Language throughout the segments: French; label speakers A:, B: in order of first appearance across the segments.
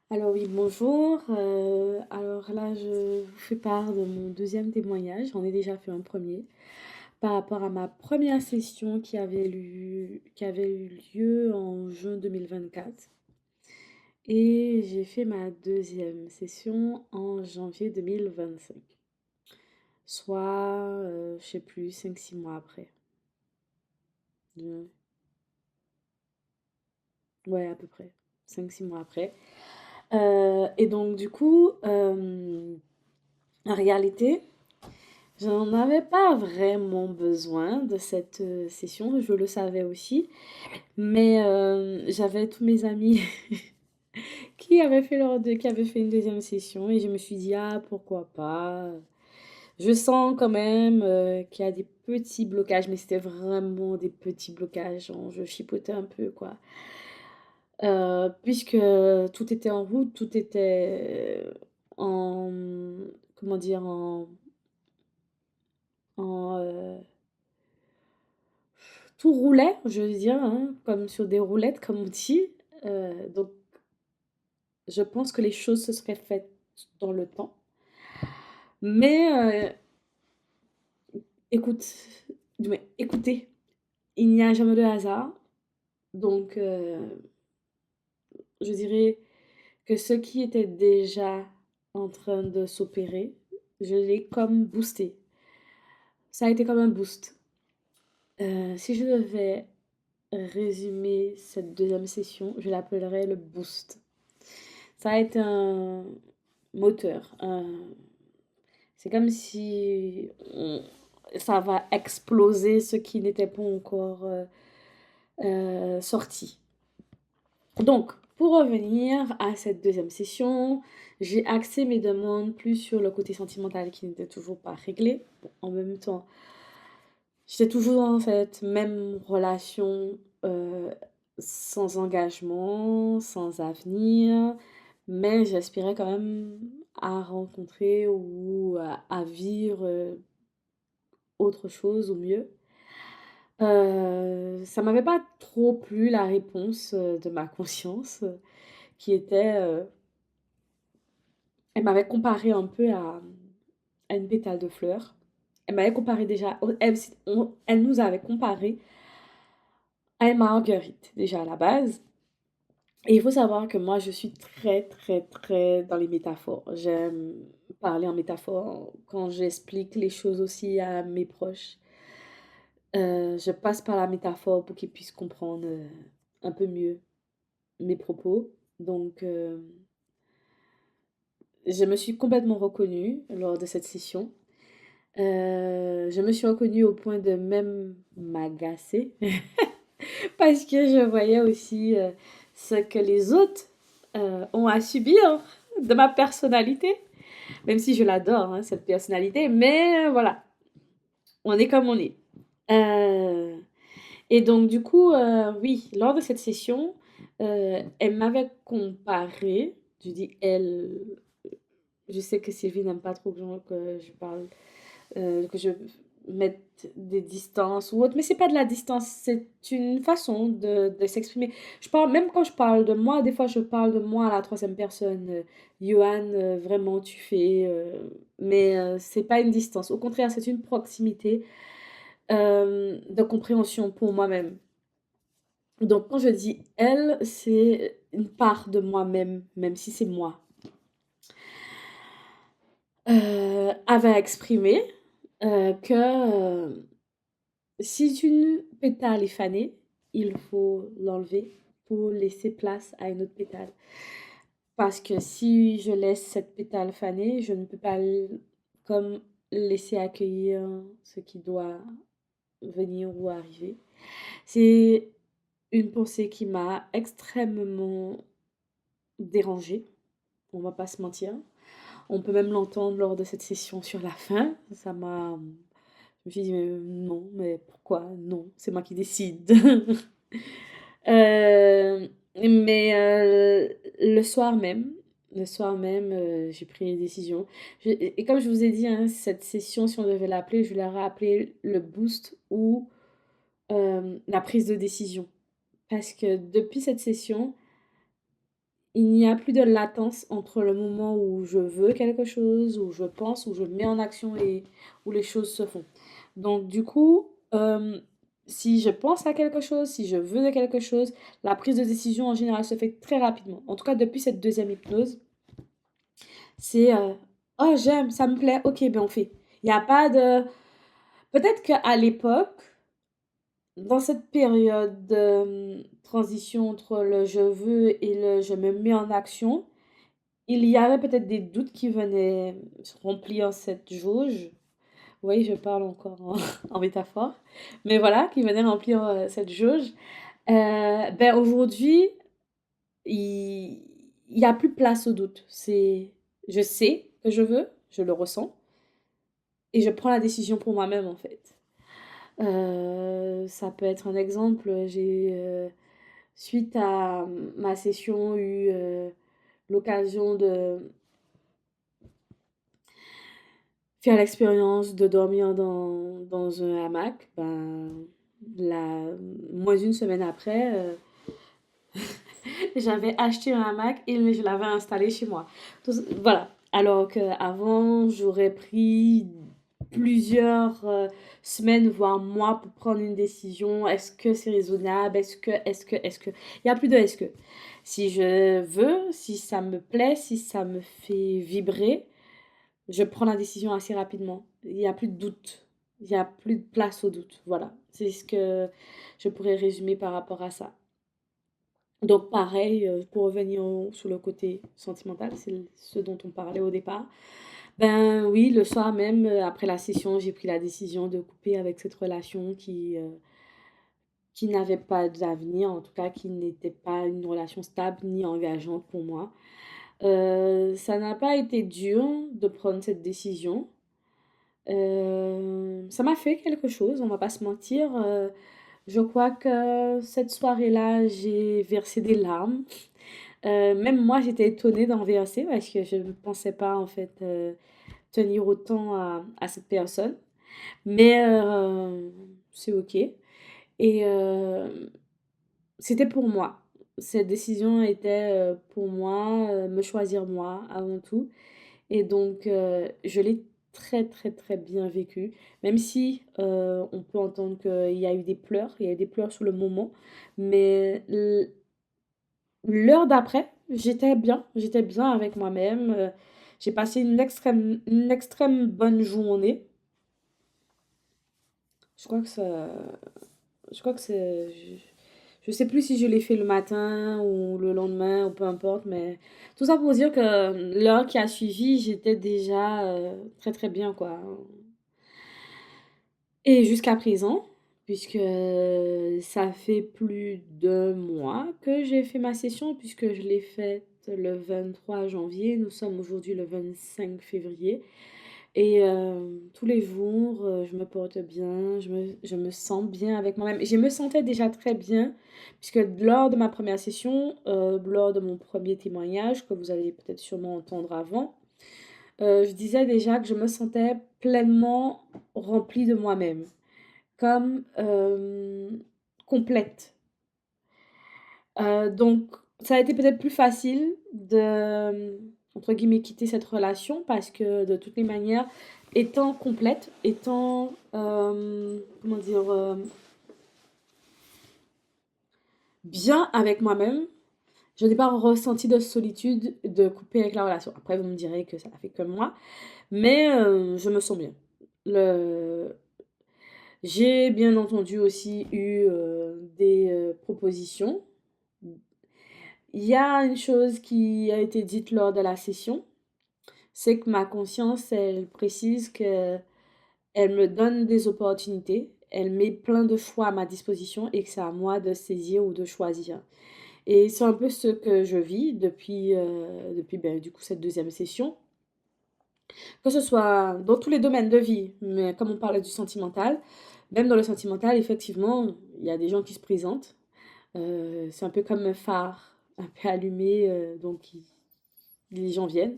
A: Alors oui, bonjour. Alors là, je vous fais part de mon deuxième témoignage. J'en ai déjà fait un premier par rapport à ma première session qui avait eu lieu en juin 2024. Et j'ai fait ma deuxième session en janvier 2025. Soit, je sais plus, 5 6 mois après. Euh, Ouais, à peu près. 5 6 mois après. Et donc, du coup, en réalité, je n'en avais pas vraiment besoin de cette session, je le savais aussi, mais j'avais tous mes amis qui avaient fait une deuxième session et je me suis dit, ah, pourquoi pas. Je sens quand même qu'il y a des petits blocages, mais c'était vraiment des petits blocages, genre, je chipotais un peu, quoi. Puisque tout était en route, tout était en, comment dire, en tout roulait, je veux dire, hein, comme sur des roulettes, comme on dit. Donc, je pense que les choses se seraient faites dans le temps. Mais écoute, écoutez, il n'y a jamais de hasard. Donc, je dirais que ce qui était déjà en train de s'opérer, je l'ai comme boosté. Ça a été comme un boost. Si je devais résumer cette deuxième session, je l'appellerais le boost. Ça a été un moteur. C'est comme si ça va exploser ce qui n'était pas encore sorti. Donc, pour revenir à cette deuxième session, j'ai axé mes demandes plus sur le côté sentimental qui n'était toujours pas réglé. Bon, en même temps, j'étais toujours dans cette même relation euh, sans engagement, sans avenir, mais j'aspirais quand même à rencontrer ou à vivre autre chose ou mieux. Ça m'avait pas trop plu la réponse de ma conscience qui était, elle m'avait comparé un peu à une pétale de fleur. Elle m'avait comparé déjà, elle nous avait comparé à une marguerite déjà à la base. Et il faut savoir que moi, je suis très, très, très dans les métaphores. J'aime parler en métaphore quand j'explique les choses aussi à mes proches. Je passe par la métaphore pour qu'ils puissent comprendre un peu mieux mes propos. Donc, je me suis complètement reconnue lors de cette session. Je me suis reconnue au point de même m'agacer parce que je voyais aussi ce que les autres ont à subir de ma personnalité, même si je l'adore, hein, cette personnalité, mais voilà, on est comme on est. Euh, et donc, du coup, oui, lors de cette session, elle m'avait comparé, je dis elle, je sais que Sylvie n'aime pas trop que je parle, que je mette des distances ou autre, mais c'est pas de la distance, c'est une façon de s'exprimer. Je parle, même quand je parle de moi, des fois je parle de moi à la troisième personne. Johan, vraiment tu fais, mais c'est pas une distance. Au contraire, c'est une proximité de compréhension pour moi-même. Donc quand je dis elle, c'est une part de moi-même, même si c'est moi. Avait exprimé que si une pétale est fanée, il faut l'enlever pour laisser place à une autre pétale. Parce que si je laisse cette pétale fanée, je ne peux pas comme laisser accueillir ce qui doit venir ou arriver. C'est une pensée qui m'a extrêmement dérangée, on va pas se mentir. On peut même l'entendre lors de cette session sur la fin. Je me suis dit, mais non, mais pourquoi? Non, c'est moi qui décide. Mais le soir même, j'ai pris une décision. Et comme je vous ai dit, hein, cette session, si on devait l'appeler, je l'aurais appelée le boost ou la prise de décision. Parce que depuis cette session, il n'y a plus de latence entre le moment où je veux quelque chose, où je pense, où je mets en action et où les choses se font. Donc, du coup, si je pense à quelque chose, si je veux de quelque chose, la prise de décision en général se fait très rapidement. En tout cas, depuis cette deuxième hypnose, c'est oh, j'aime, ça me plaît, ok, ben on fait. Il n'y a pas de. Peut-être qu'à l'époque, dans cette période de transition entre le je veux et le je me mets en action, il y avait peut-être des doutes qui venaient remplir cette jauge. Oui, je parle encore en, en métaphore. Mais voilà, qui venaient remplir cette jauge. Ben aujourd'hui, il n'y a plus place au doute. Je sais que je veux, je le ressens, et je prends la décision pour moi-même en fait. Ça peut être un exemple. Suite à ma session, eu l'occasion de faire l'expérience de dormir dans un hamac. Ben, moins d'une semaine après, j'avais acheté un hamac et je l'avais installé chez moi. Voilà. Alors qu'avant, j'aurais pris plusieurs semaines, voire mois pour prendre une décision. Est-ce que c'est raisonnable? Est-ce que. Il n'y a plus de est-ce que. Si je veux, si ça me plaît, si ça me fait vibrer, je prends la décision assez rapidement. Il n'y a plus de doute. Il n'y a plus de place au doute. Voilà. C'est ce que je pourrais résumer par rapport à ça. Donc pareil, pour revenir sur le côté sentimental, c'est ce dont on parlait au départ. Ben oui, le soir même, après la session, j'ai pris la décision de couper avec cette relation qui n'avait pas d'avenir, en tout cas qui n'était pas une relation stable ni engageante pour moi. Ça n'a pas été dur de prendre cette décision. Ça m'a fait quelque chose, on va pas se mentir. Je crois que cette soirée-là, j'ai versé des larmes. Même moi, j'étais étonnée d'en verser parce que je ne pensais pas en fait tenir autant à cette personne. Mais c'est ok. Et c'était pour moi. Cette décision était pour moi, me choisir moi avant tout. Et donc, je l'ai très, très, très bien vécu. Même si on peut entendre qu'il y a eu des pleurs, il y a eu des pleurs sur le moment. Mais l'heure d'après, j'étais bien avec moi-même. J'ai passé une extrême bonne journée. Je crois que ça, je crois que c'est, je sais plus si je l'ai fait le matin ou le lendemain ou peu importe, mais tout ça pour dire que l'heure qui a suivi, j'étais déjà très très bien quoi. Et jusqu'à présent, puisque ça fait plus de mois que j'ai fait ma session, puisque je l'ai faite le 23 janvier, nous sommes aujourd'hui le 25 février. Et tous les jours, je me porte bien, je me sens bien avec moi-même. Et je me sentais déjà très bien, puisque lors de ma première session, lors de mon premier témoignage, que vous allez peut-être sûrement entendre avant, je disais déjà que je me sentais pleinement remplie de moi-même, comme complète. Donc, ça a été peut-être plus facile de, entre guillemets, quitter cette relation parce que de toutes les manières, étant complète, étant, comment dire, bien avec moi-même, je n'ai pas ressenti de solitude de couper avec la relation. Après, vous me direz que ça n'a fait que moi, mais je me sens bien. Le... J'ai bien entendu aussi eu des propositions. Il y a une chose qui a été dite lors de la session, c'est que ma conscience, elle précise que elle me donne des opportunités, elle met plein de choix à ma disposition et que c'est à moi de saisir ou de choisir. Et c'est un peu ce que je vis depuis ben, du coup cette deuxième session, que ce soit dans tous les domaines de vie, mais comme on parlait du sentimental, même dans le sentimental, effectivement, il y a des gens qui se présentent. C'est un peu comme un phare, un peu allumé, les gens viennent.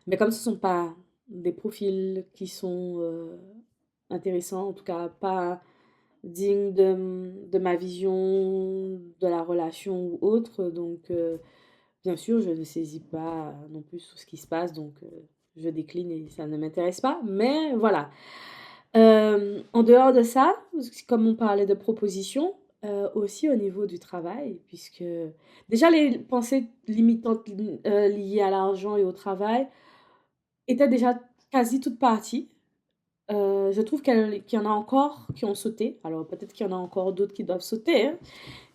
A: Mais comme ce ne sont pas des profils qui sont intéressants, en tout cas pas dignes de ma vision de la relation ou autre, donc Bien sûr, je ne saisis pas non plus tout ce qui se passe, donc je décline et ça ne m'intéresse pas. Mais voilà. En dehors de ça, comme on parlait de propositions, aussi au niveau du travail, puisque déjà les pensées limitantes liées à l'argent et au travail étaient déjà quasi toutes parties. Je trouve qu'il y en a encore qui ont sauté. Alors peut-être qu'il y en a encore d'autres qui doivent sauter, hein,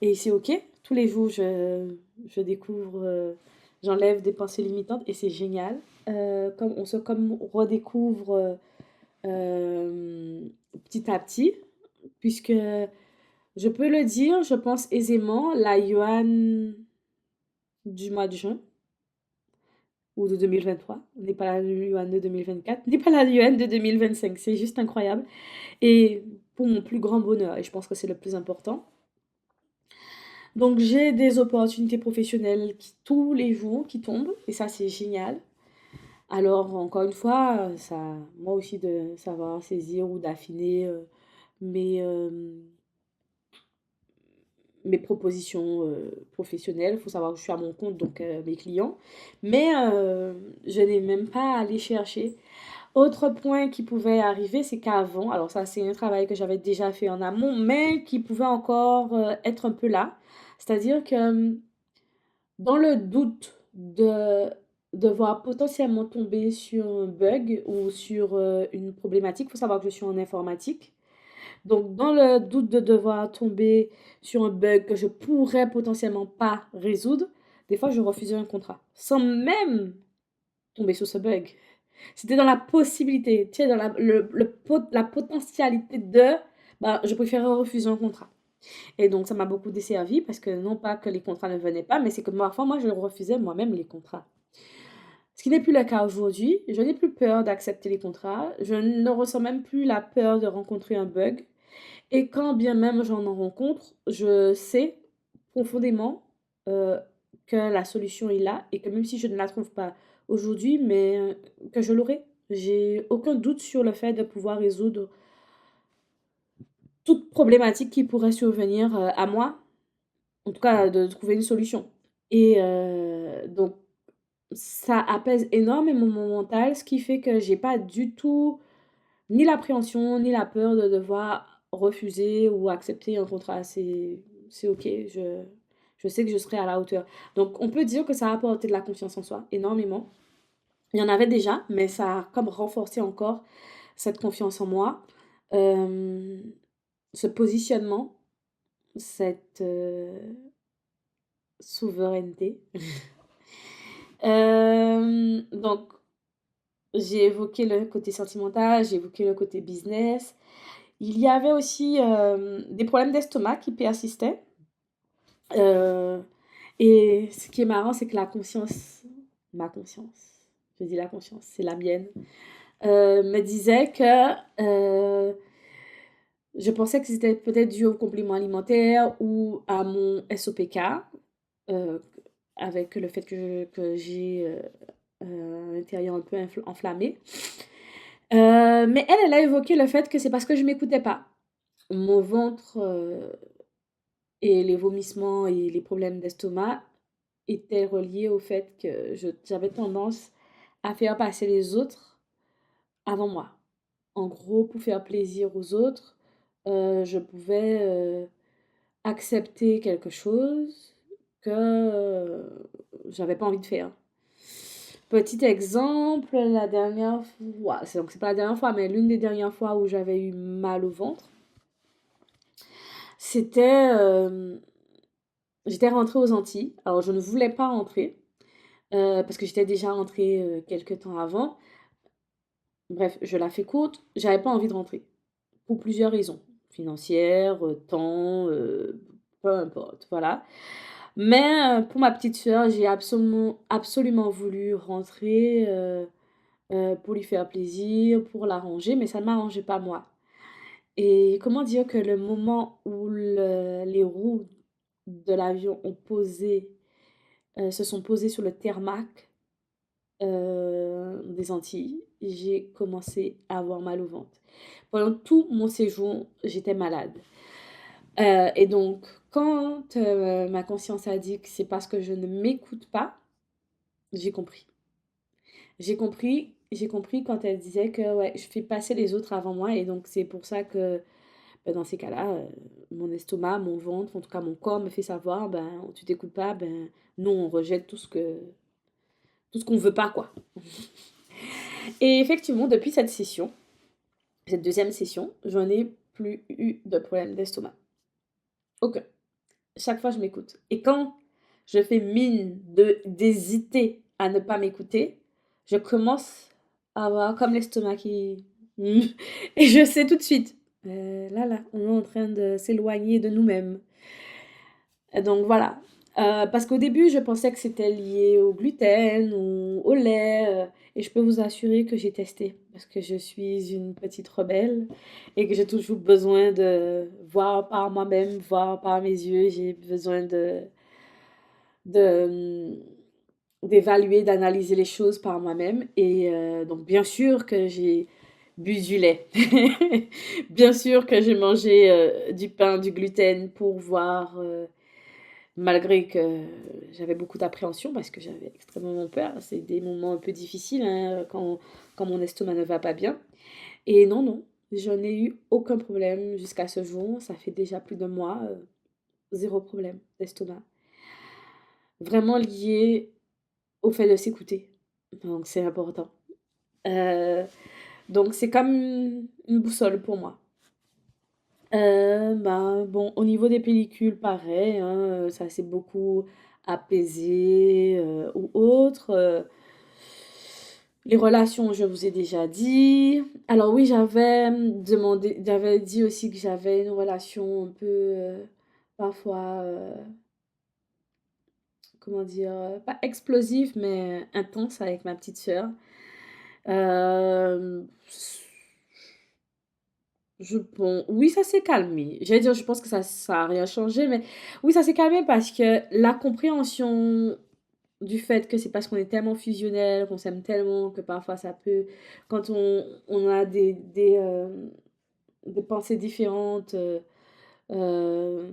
A: et c'est OK. Tous les jours, je découvre, j'enlève des pensées limitantes et c'est génial. Comme on se comme redécouvre petit à petit, puisque je peux le dire, je pense aisément, la yuan du mois de juin ou de 2023 n'est pas la yuan de 2024, n'est pas la yuan de 2025. C'est juste incroyable. Et pour mon plus grand bonheur, et je pense que c'est le plus important. Donc j'ai des opportunités professionnelles tous les jours qui tombent, et ça c'est génial. Alors encore une fois, ça, moi aussi de savoir saisir ou d'affiner mes, mes propositions professionnelles. Il faut savoir que je suis à mon compte, donc mes clients. Mais je n'ai même pas à aller chercher. Autre point qui pouvait arriver, c'est qu'avant, alors ça c'est un travail que j'avais déjà fait en amont, mais qui pouvait encore être un peu là. C'est-à-dire que dans le doute de devoir potentiellement tomber sur un bug ou sur une problématique, il faut savoir que je suis en informatique. Donc, dans le doute de devoir tomber sur un bug que je pourrais potentiellement pas résoudre, des fois je refusais un contrat sans même tomber sur ce bug. C'était dans la possibilité, tu sais, dans la potentialité de, bah, je préférais refuser un contrat. Et donc, ça m'a beaucoup desservi parce que non pas que les contrats ne venaient pas, mais c'est que parfois, moi, je refusais moi-même les contrats. Ce qui n'est plus le cas aujourd'hui. Je n'ai plus peur d'accepter les contrats. Je ne ressens même plus la peur de rencontrer un bug. Et quand bien même j'en rencontre, je sais profondément euh, que la solution est là et que même si je ne la trouve pas aujourd'hui, mais que je l'aurai. J'ai aucun doute sur le fait de pouvoir résoudre toute problématique qui pourrait survenir à moi, en tout cas de trouver une solution. Et donc ça apaise énormément mon mental, ce qui fait que j'ai pas du tout ni l'appréhension, ni la peur de devoir refuser ou accepter un contrat. C'est OK, je sais que je serai à la hauteur. Donc, on peut dire que ça a apporté de la confiance en soi, énormément. Il y en avait déjà, mais ça a comme renforcé encore cette confiance en moi, euh, ce positionnement, cette souveraineté. Donc, j'ai évoqué le côté sentimental, j'ai évoqué le côté business. Il y avait aussi des problèmes d'estomac qui persistaient. Euh, et ce qui est marrant, c'est que la conscience, ma conscience, je dis la conscience, c'est la mienne, me disait que je pensais que c'était peut-être dû au complément alimentaire ou à mon SOPK, euh, avec le fait que j'ai un intérieur un peu enflammé. Mais elle a évoqué le fait que c'est parce que je m'écoutais pas. Mon ventre et les vomissements et les problèmes d'estomac étaient reliés au fait que j'avais tendance à faire passer les autres avant moi. En gros, pour faire plaisir aux autres, je pouvais accepter quelque chose que j'avais pas envie de faire. Petit exemple, la dernière fois, donc c'est pas la dernière fois, mais l'une des dernières fois où j'avais eu mal au ventre, c'était, j'étais rentrée aux Antilles. Alors je ne voulais pas rentrer parce que j'étais déjà rentrée quelques temps avant. Bref, je la fais courte, j'avais pas envie de rentrer pour plusieurs raisons, financières, temps, peu importe, voilà. Mais pour ma petite sœur, j'ai absolument voulu rentrer pour lui faire plaisir, pour l'arranger, mais ça ne m'arrangeait pas moi. Et comment dire que le moment où les roues de l'avion se sont posées sur le tarmac des Antilles, j'ai commencé à avoir mal au ventre. Pendant tout mon séjour, j'étais malade. Et donc, quand ma conscience a dit que c'est parce que je ne m'écoute pas, j'ai compris. J'ai compris quand elle disait que ouais, je fais passer les autres avant moi et donc c'est pour ça que dans ces cas-là, mon estomac, mon ventre, en tout cas mon corps me fait savoir, ben tu t'écoutes pas, ben nous on rejette tout ce qu'on veut pas quoi. Et effectivement, depuis cette session, cette deuxième session, j'en ai plus eu de problème d'estomac. Aucun. Chaque fois, je m'écoute. Et quand je fais mine d'hésiter à ne pas m'écouter, je commence à avoir comme l'estomac qui... Et je sais tout de suite. Là, on est en train de s'éloigner de nous-mêmes. Donc voilà. Parce qu'au début, je pensais que c'était lié au gluten ou au lait. Et je peux vous assurer que j'ai testé. Parce que je suis une petite rebelle et que j'ai toujours besoin de voir par moi-même, voir par mes yeux. J'ai besoin de, d'évaluer, d'analyser les choses par moi-même. Et donc, bien sûr que j'ai bu du lait. Bien sûr que j'ai mangé du pain, du gluten pour voir... malgré que j'avais beaucoup d'appréhension parce que j'avais extrêmement peur. C'est des moments un peu difficiles hein, quand mon estomac ne va pas bien. Et non, non, je n'ai eu aucun problème jusqu'à ce jour. Ça fait déjà plus de mois, zéro problème d'estomac. Vraiment lié au fait de s'écouter. Donc c'est important. Euh, donc c'est comme une boussole pour moi. Ben, bon, au niveau des pellicules, pareil, hein, ça s'est beaucoup apaisé ou autre. Les relations, je vous ai déjà dit. Alors oui, j'avais dit aussi que j'avais une relation un peu, parfois, comment dire, pas explosive, mais intense avec ma petite sœur. Euh, bon, oui, ça s'est calmé. J'allais dire, je pense que ça a rien changé, mais oui, ça s'est calmé parce que la compréhension du fait que c'est parce qu'on est tellement fusionnel, qu'on s'aime tellement, que parfois ça peut, quand on a des pensées différentes, euh,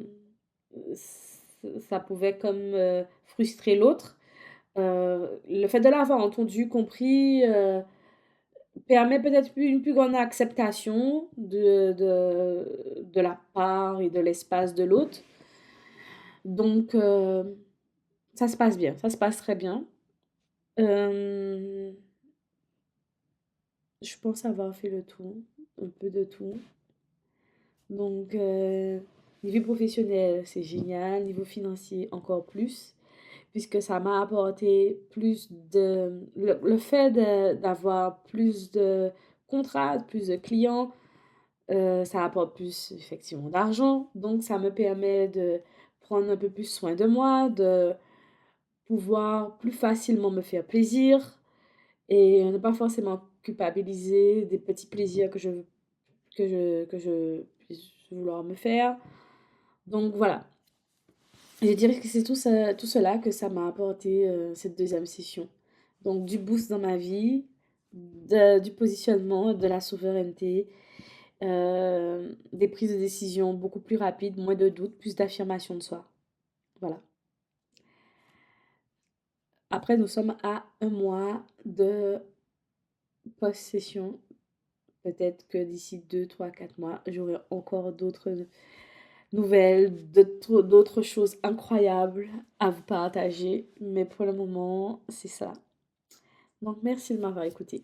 A: ça pouvait comme frustrer l'autre. Le fait de l'avoir entendu, compris, permet peut-être une plus grande acceptation de la part et de l'espace de l'autre. Donc, ça se passe bien, ça se passe très bien. Euh, je pense avoir fait le tour, un peu de tout. Donc, niveau professionnel, c'est génial. Niveau financier, encore plus. Puisque ça m'a apporté plus de... Le fait d'avoir plus de contrats, plus de clients, ça apporte plus effectivement d'argent. Donc, ça me permet de prendre un peu plus soin de moi, de pouvoir plus facilement me faire plaisir et ne pas forcément culpabiliser des petits plaisirs que je puisse vouloir me faire. Donc, voilà. Je dirais que c'est tout cela que ça m'a apporté cette deuxième session. Donc du boost dans ma vie, du positionnement, de la souveraineté, des prises de décision beaucoup plus rapides, moins de doutes, plus d'affirmation de soi. Voilà. Après, nous sommes à un mois de post-session. Peut-être que d'ici 2, 3, 4 mois, j'aurai encore d'autres nouvelles, d'autres choses incroyables à vous partager. Mais pour le moment, c'est ça. Donc, merci de m'avoir écouté.